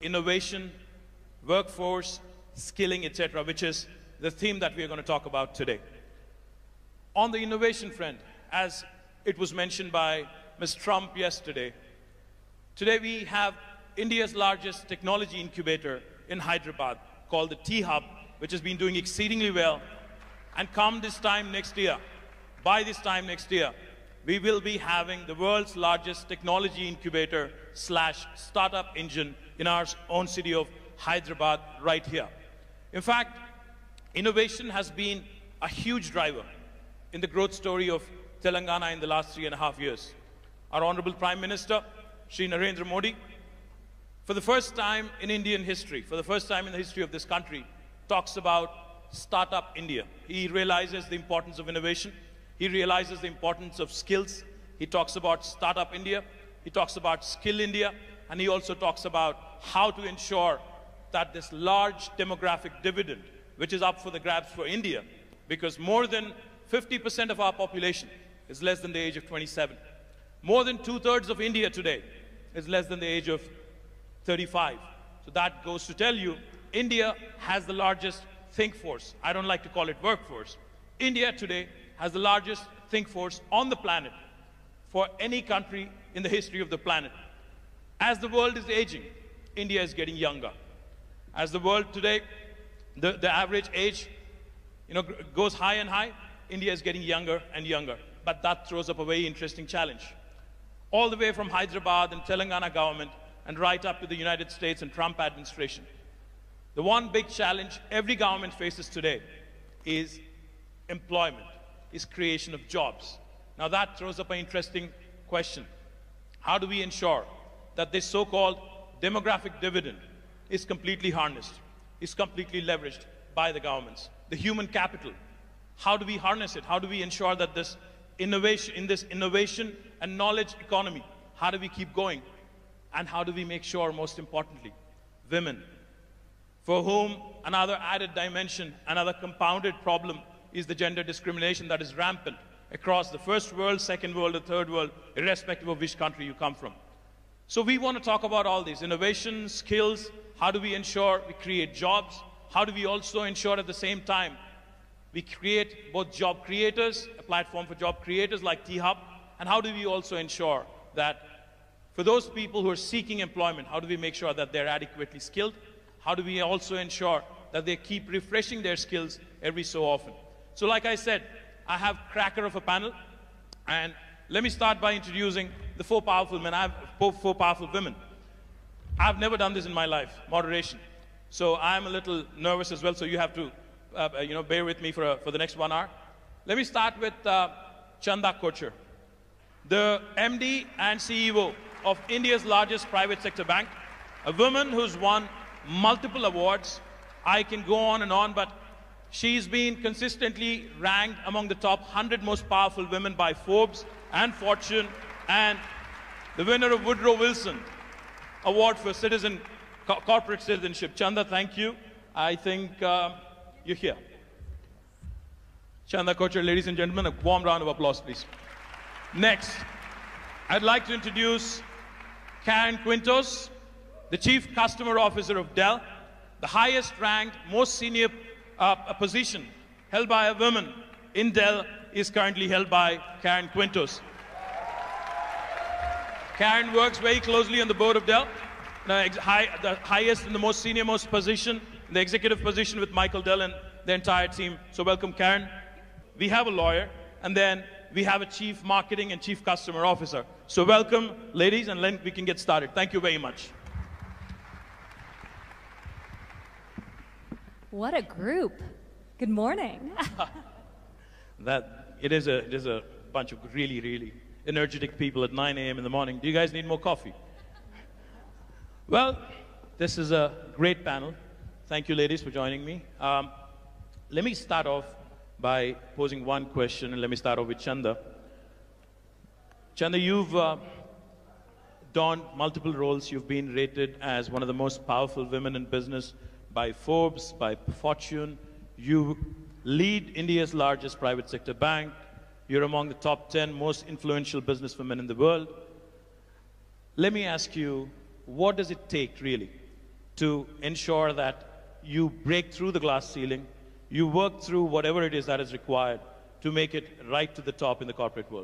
innovation, workforce, skilling, etc., which is the theme that we are going to talk about today. On the innovation front, as it was mentioned by Ms. Trump yesterday, today we have India's largest technology incubator in Hyderabad called the T-Hub, which has been doing exceedingly well. And come this time next year, by this time next year, we will be having the world's largest technology incubator / startup engine in our own city of Hyderabad right here. In fact, innovation has been a huge driver in the growth story of Telangana in the last 3.5 years. Our Honorable Prime Minister, Shri Narendra Modi, for the first time in Indian history, for the first time in the history of this country, talks about Startup India. He realizes the importance of innovation. He realizes the importance of skills. He talks about Startup India. He talks about Skill India. And he also talks about how to ensure that this large demographic dividend, which is up for the grabs for India, because more than 50% of our population is less than the age of 27. More than 2/3 of India today is less than the age of 35. So that goes to tell you, India has the largest think force. I don't like to call it workforce. India today has the largest think force on the planet for any country in the history of the planet. As the world is aging, India is getting younger. As the world today, the average age goes high and high, India is getting younger and younger. But that throws up a very interesting challenge. All the way from Hyderabad and Telangana government and right up to the United States and Trump administration. The one big challenge every government faces today is employment, is creation of jobs. Now that throws up an interesting question. How do we ensure that this so-called demographic dividend is completely harnessed, is completely leveraged by the governments? The human capital, how do we harness it? How do we ensure that this innovation, in this innovation and knowledge economy, how do we keep going? And how do we make sure, most importantly, women, for whom another added dimension, another compounded problem is the gender discrimination that is rampant across the first world, second world, or third world, irrespective of which country you come from. So we want to talk about all these innovation, skills. How do we ensure we create jobs? How do we also ensure at the same time we create both job creators, a platform for job creators like T-Hub, and how do we also ensure that for those people who are seeking employment, how do we make sure that they're adequately skilled? How do we also ensure that they keep refreshing their skills every so often? So like I said, I have cracker of a panel, and let me start by introducing the four powerful men. I have four powerful women. I've never done this in my life, moderation. So I'm a little nervous as well, so you have to bear with me for the next 1 hour. Let me start with Chanda Kochhar, the MD and CEO of India's largest private sector bank, a woman who's won multiple awards. I can go on, but she's been consistently ranked among the top 100 most powerful women by Forbes and Fortune, and the winner of Woodrow Wilson Award for corporate citizenship. Chanda, thank you. I think you're here. Chanda Kochhar, ladies and gentlemen, a warm round of applause, please. Next, I'd like to introduce Karen Quintos, the Chief Customer Officer of Dell, the highest ranked, most senior position held by a woman in Dell is currently held by Karen Quintos. Karen works very closely on the board of Dell, the highest and the most senior position, the executive position with Michael Dell and the entire team. So welcome, Karen. We have a lawyer, and then we have a Chief Marketing and Chief Customer Officer. So welcome, ladies, and then we can get started. Thank you very much. What a group. Good morning. It is a bunch of really, really energetic people at 9 a.m. in the morning. Do you guys need more coffee? Well, this is a great panel. Thank you, ladies, for joining me. Let me start off by posing one question, and let me start off with Chanda. Chanda, you've donned multiple roles. You've been rated as one of the most powerful women in business by Forbes, by Fortune. You lead India's largest private sector bank. You're among the top 10 most influential businesswomen in the world. Let me ask you, what does it take, really, to ensure that you break through the glass ceiling, you work through whatever it is that is required to make it right to the top in the corporate world.